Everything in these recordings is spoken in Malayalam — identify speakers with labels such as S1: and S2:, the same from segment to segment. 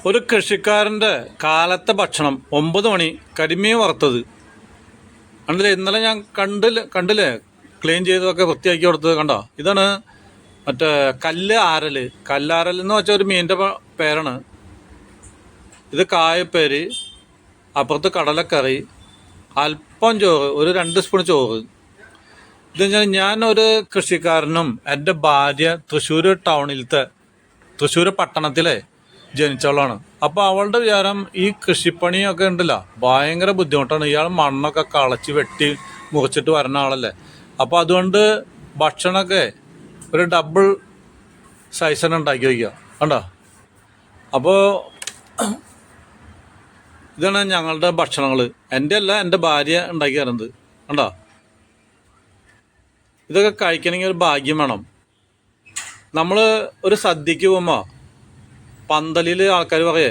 S1: ഒരു കൃഷിക്കാരൻ്റെ കാലത്തെ ഭക്ഷണം 9 മണി കരിമീൻ വറുത്തത്. കണ്ടില്ലേ, ഇന്നലെ ഞാൻ കണ്ടില്ലേ ക്ലീൻ ചെയ്തതൊക്കെ വൃത്തിയാക്കി കൊടുത്തത് കണ്ടോ. ഇതാണ് മറ്റേ കല്ലാരൽ എന്ന് വെച്ചാൽ ഒരു മീനിൻ്റെ പേരാണ് ഇത്. കായപ്പേര്, അപ്പുറത്ത് കടലക്കറി, അല്പം ചോറ്, ഒരു 2 സ്പൂൺ ചോറ്. ഇത് ഞാനൊരു കൃഷിക്കാരനും എൻ്റെ ഭാര്യ തൃശ്ശൂർ പട്ടണത്തിലെ ജനിച്ചവളാണ്. അപ്പോൾ അവളുടെ വിചാരം ഈ കൃഷിപ്പണിയൊക്കെ ഉണ്ടല്ലോ ഭയങ്കര ബുദ്ധിമുട്ടാണ്. ഇയാൾ മണ്ണൊക്കെ കളച്ച് വെട്ടി മുറിച്ചിട്ട് വരുന്ന ആളല്ലേ. അപ്പോൾ അതുകൊണ്ട് ഭക്ഷണമൊക്കെ ഒരു ഡബിൾ സൈസാണ് ഉണ്ടാക്കി വയ്ക്കുക കണ്ടോ. അപ്പോൾ ഇതാണ് ഞങ്ങളുടെ ഭക്ഷണങ്ങൾ. എൻ്റെ അല്ല, എൻ്റെ ഭാര്യ ഉണ്ടാക്കി തരുന്നത് കണ്ടോ. ഇതൊക്കെ കഴിക്കണമെങ്കിൽ ഒരു ഭാഗ്യം വേണം. നമ്മൾ ഒരു സദ്യക്ക് പോകുമ്പോൾ പന്തലിൽ ആൾക്കാർ പറയേ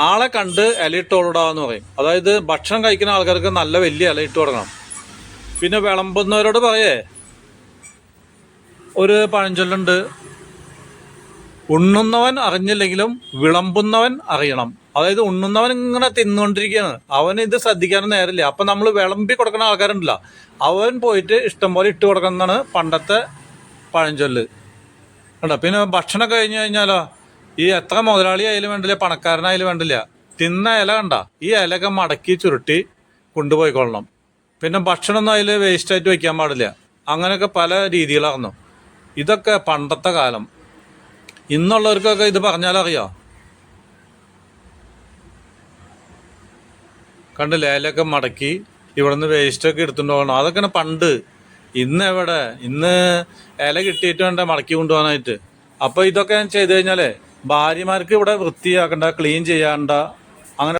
S1: ആളെ കണ്ട് ഇല ഇട്ട് കൊടുടാന്ന് പറയും. അതായത് ഭക്ഷണം കഴിക്കുന്ന ആൾക്കാർക്ക് നല്ല വലിയ ഇല ഇട്ട് കൊടുക്കണം. പിന്നെ വിളമ്പുന്നവരോട് പറയേ ഒരു പഴഞ്ചൊല്ലുണ്ട്, ഉണ്ണുന്നവൻ അറിഞ്ഞില്ലെങ്കിലും വിളമ്പുന്നവൻ അറിയണം. അതായത് ഉണ്ണുന്നവൻ ഇങ്ങനെ തിന്നുകൊണ്ടിരിക്കുകയാണ്, അവന് ഇത് ശ്രദ്ധിക്കാനും നേരമില്ല. അപ്പം നമ്മൾ വിളമ്പി കൊടുക്കുന്ന ആൾക്കാരുണ്ടല്ലോ, അവൻ പോയിട്ട് ഇഷ്ടം പോലെ ഇട്ട് കൊടുക്കണം എന്നാണ് പണ്ടത്തെ പഴഞ്ചൊല്ല് കണ്ടോ. പിന്നെ ഭക്ഷണം കഴിഞ്ഞ് കഴിഞ്ഞാലോ ഈ എത്ര മുതലാളി ആയാലും വേണ്ടില്ല, പണക്കാരനായാലും വേണ്ടില്ല, തിന്ന ഇല കണ്ട ഈ ഇലയൊക്കെ മടക്കി ചുരുട്ടി കൊണ്ടുപോയിക്കൊള്ളണം. പിന്നെ ഭക്ഷണമൊന്നും അതിൽ വേസ്റ്റായിട്ട് വയ്ക്കാൻ പാടില്ല. അങ്ങനെയൊക്കെ പല രീതികളായിരുന്നു. ഇതൊക്കെ പണ്ടത്തെ കാലം. ഇന്നുള്ളവർക്കൊക്കെ ഇത് പറഞ്ഞാലറിയോ. കണ്ടില്ല, ഇലയൊക്കെ മടക്കി ഇവിടെ നിന്ന് വേസ്റ്റൊക്കെ എടുത്തുകൊണ്ട് പോകണം. അതൊക്കെയാണ് പണ്ട്. ഇന്ന് എവിടെ, ഇന്ന് ഇല കിട്ടിയിട്ട് വേണ്ട മടക്കി കൊണ്ടുപോകാനായിട്ട്. അപ്പോൾ ഇതൊക്കെ ചെയ്ത് കഴിഞ്ഞാൽ ഭാര്യമാർക്ക് ഇവിടെ വൃത്തിയാക്കണ്ട, ക്ലീൻ ചെയ്യാണ്ട